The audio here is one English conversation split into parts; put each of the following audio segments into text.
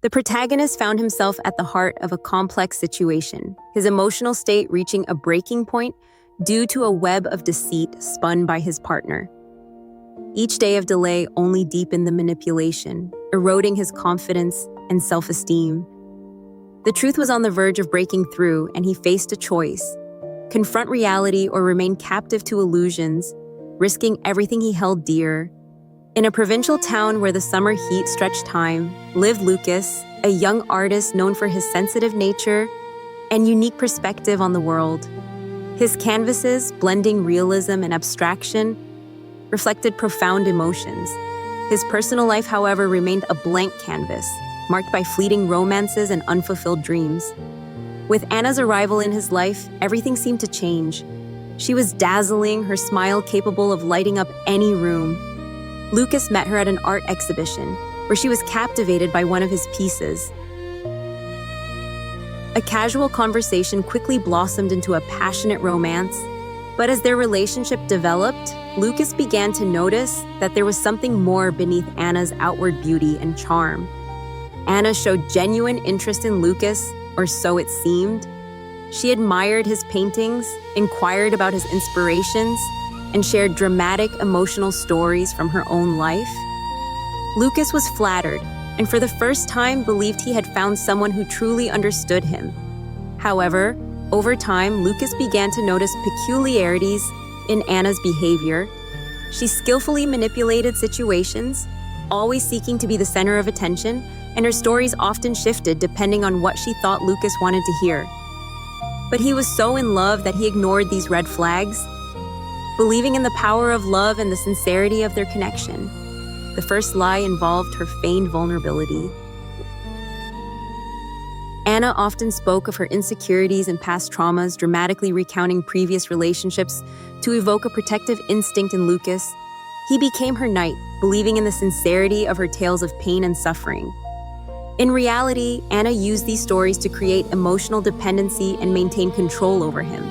The protagonist found himself at the heart of a complex situation, his emotional state reaching a breaking point due to a web of deceit spun by his partner. Each day of delay only deepened the manipulation, eroding his confidence and self-esteem. The truth was on the verge of breaking through, and he faced a choice: confront reality or remain captive to illusions, risking everything he held dear. In a provincial town where the summer heat stretched time, lived Lucas, a young artist known for his sensitive nature and unique perspective on the world. His canvases, blending realism and abstraction, reflected profound emotions. His personal life, however, remained a blank canvas, marked by fleeting romances and unfulfilled dreams. With Anna's arrival in his life, everything seemed to change. She was dazzling, her smile capable of lighting up any room. Lucas met her at an art exhibition, where she was captivated by one of his pieces. A casual conversation quickly blossomed into a passionate romance, but as their relationship developed, Lucas began to notice that there was something more beneath Anna's outward beauty and charm. Anna showed genuine interest in Lucas, or so it seemed. She admired his paintings, inquired about his inspirations, and shared dramatic, emotional stories from her own life. Lucas was flattered, and for the first time believed he had found someone who truly understood him. However, over time, Lucas began to notice peculiarities in Anna's behavior. She skillfully manipulated situations, always seeking to be the center of attention, and her stories often shifted depending on what she thought Lucas wanted to hear. But he was so in love that he ignored these red flags, believing in the power of love and the sincerity of their connection. The first lie involved her feigned vulnerability. Anna often spoke of her insecurities and past traumas, dramatically recounting previous relationships to evoke a protective instinct in Lucas. He became her knight, believing in the sincerity of her tales of pain and suffering. In reality, Anna used these stories to create emotional dependency and maintain control over him.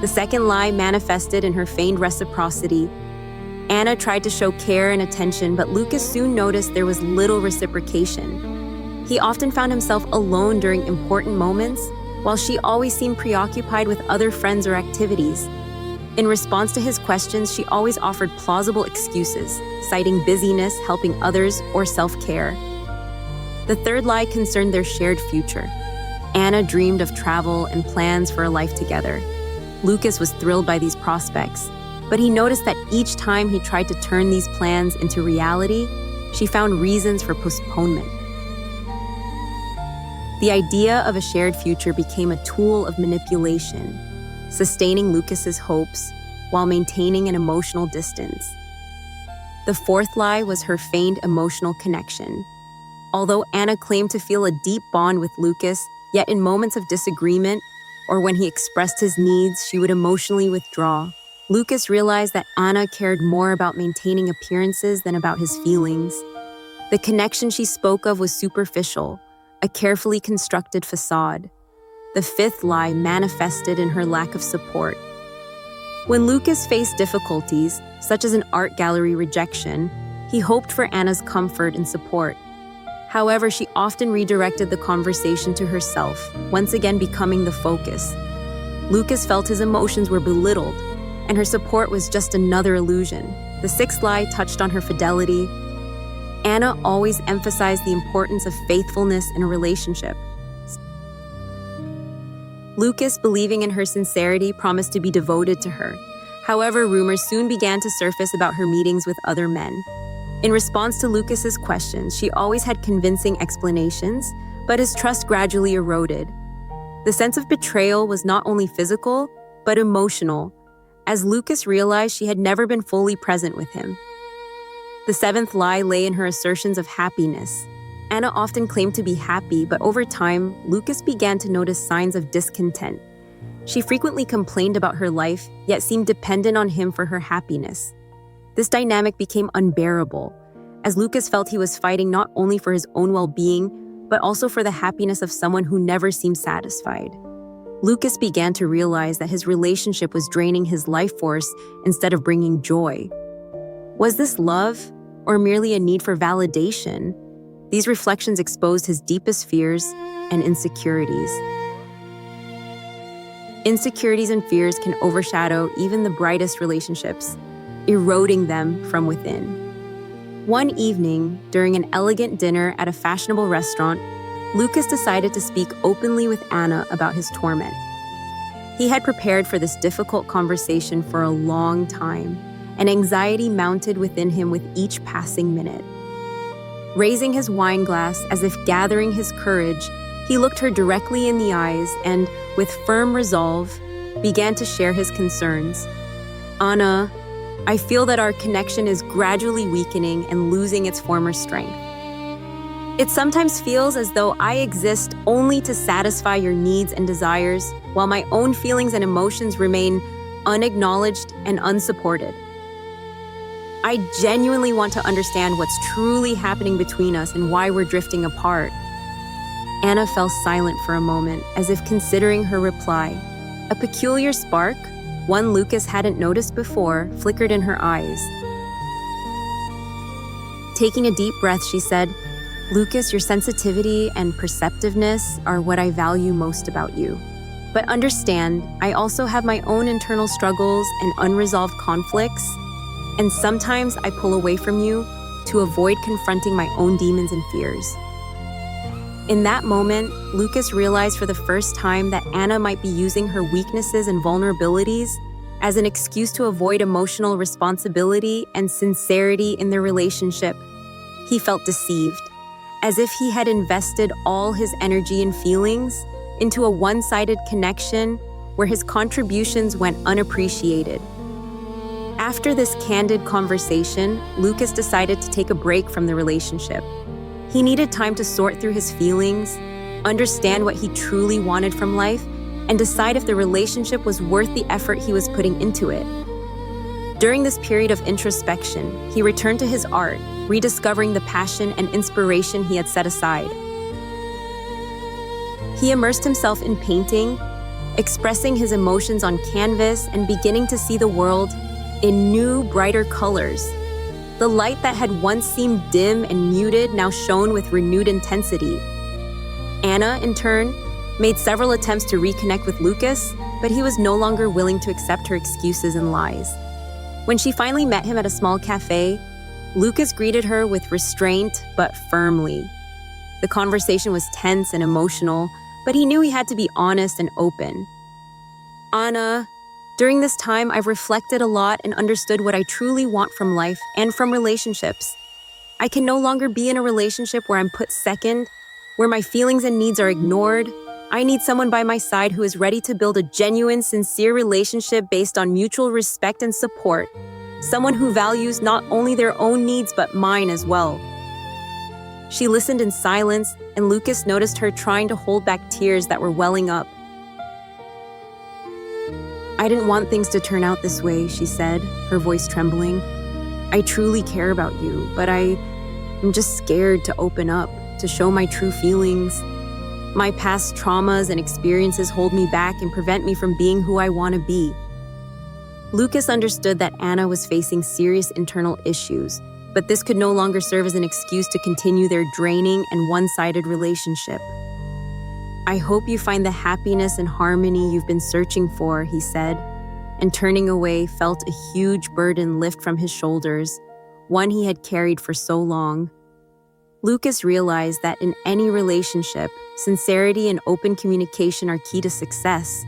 The second lie manifested in her feigned reciprocity. Anna tried to show care and attention, but Lucas soon noticed there was little reciprocation. He often found himself alone during important moments, while she always seemed preoccupied with other friends or activities. In response to his questions, she always offered plausible excuses, citing busyness, helping others, or self-care. The third lie concerned their shared future. Anna dreamed of travel and plans for a life together. Lucas was thrilled by these prospects, but he noticed that each time he tried to turn these plans into reality, she found reasons for postponement. The idea of a shared future became a tool of manipulation, sustaining Lucas's hopes while maintaining an emotional distance. The fourth lie was her feigned emotional connection. Although Anna claimed to feel a deep bond with Lucas, yet in moments of disagreement or when he expressed his needs, she would emotionally withdraw. Lucas realized that Anna cared more about maintaining appearances than about his feelings. The connection she spoke of was superficial, a carefully constructed facade. The fifth lie manifested in her lack of support. When Lucas faced difficulties, such as an art gallery rejection, he hoped for Anna's comfort and support. However, she often redirected the conversation to herself, once again becoming the focus. Lucas felt his emotions were belittled, and her support was just another illusion. The sixth lie touched on her fidelity. Anna always emphasized the importance of faithfulness in a relationship. Lucas, believing in her sincerity, promised to be devoted to her. However, rumors soon began to surface about her meetings with other men. In response to Lucas's questions, she always had convincing explanations, but his trust gradually eroded. The sense of betrayal was not only physical, but emotional, as Lucas realized she had never been fully present with him. The seventh lie lay in her assertions of happiness. Anna often claimed to be happy, but over time, Lucas began to notice signs of discontent. She frequently complained about her life, yet seemed dependent on him for her happiness. This dynamic became unbearable, as Lucas felt he was fighting not only for his own well-being, but also for the happiness of someone who never seemed satisfied. Lucas began to realize that his relationship was draining his life force instead of bringing joy. Was this love, or merely a need for validation? These reflections exposed his deepest fears and insecurities. Insecurities and fears can overshadow even the brightest relationships, eroding them from within. One evening, during an elegant dinner at a fashionable restaurant, Lucas decided to speak openly with Anna about his torment. He had prepared for this difficult conversation for a long time, and anxiety mounted within him with each passing minute. Raising his wine glass as if gathering his courage, he looked her directly in the eyes and, with firm resolve, began to share his concerns. "Anna, I feel that our connection is gradually weakening and losing its former strength. It sometimes feels as though I exist only to satisfy your needs and desires, while my own feelings and emotions remain unacknowledged and unsupported. I genuinely want to understand what's truly happening between us and why we're drifting apart." Anna fell silent for a moment, as if considering her reply. A peculiar spark, one Lucas hadn't noticed before, flickered in her eyes. Taking a deep breath, she said, "Lucas, your sensitivity and perceptiveness are what I value most about you. But understand, I also have my own internal struggles and unresolved conflicts, and sometimes I pull away from you to avoid confronting my own demons and fears." In that moment, Lucas realized for the first time that Anna might be using her weaknesses and vulnerabilities as an excuse to avoid emotional responsibility and sincerity in their relationship. He felt deceived, as if he had invested all his energy and feelings into a one-sided connection where his contributions went unappreciated. After this candid conversation, Lucas decided to take a break from the relationship. He needed time to sort through his feelings, understand what he truly wanted from life, and decide if the relationship was worth the effort he was putting into it. During this period of introspection, he returned to his art, rediscovering the passion and inspiration he had set aside. He immersed himself in painting, expressing his emotions on canvas and beginning to see the world in new, brighter colors. The light that had once seemed dim and muted now shone with renewed intensity. Anna, in turn, made several attempts to reconnect with Lucas, but he was no longer willing to accept her excuses and lies. When she finally met him at a small cafe, Lucas greeted her with restraint but firmly. The conversation was tense and emotional, but he knew he had to be honest and open. "Anna, during this time, I've reflected a lot and understood what I truly want from life and from relationships. I can no longer be in a relationship where I'm put second, where my feelings and needs are ignored. I need someone by my side who is ready to build a genuine, sincere relationship based on mutual respect and support. Someone who values not only their own needs, but mine as well." She listened in silence, and Lucas noticed her trying to hold back tears that were welling up. "I didn't want things to turn out this way," she said, her voice trembling. "I truly care about you, but I'm just scared to open up, to show my true feelings. My past traumas and experiences hold me back and prevent me from being who I want to be." Lucas understood that Anna was facing serious internal issues, but this could no longer serve as an excuse to continue their draining and one-sided relationship. "I hope you find the happiness and harmony you've been searching for," he said, and turning away felt a huge burden lift from his shoulders, one he had carried for so long. Lucas realized that in any relationship, sincerity and open communication are key to success.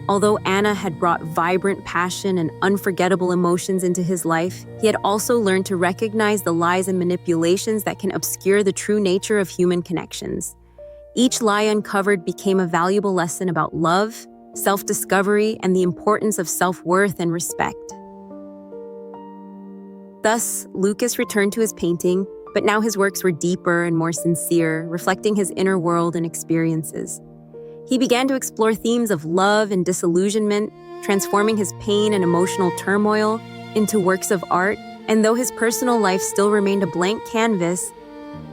Although Anna had brought vibrant passion and unforgettable emotions into his life, he had also learned to recognize the lies and manipulations that can obscure the true nature of human connections. Each lie uncovered became a valuable lesson about love, self-discovery, and the importance of self-worth and respect. Thus, Lucas returned to his painting, but now his works were deeper and more sincere, reflecting his inner world and experiences. He began to explore themes of love and disillusionment, transforming his pain and emotional turmoil into works of art, and though his personal life still remained a blank canvas,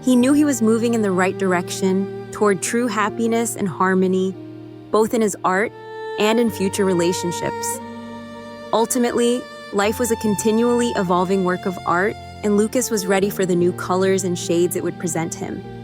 he knew he was moving in the right direction toward true happiness and harmony, both in his art and in future relationships. Ultimately, life was a continually evolving work of art, and Lucas was ready for the new colors and shades it would present him.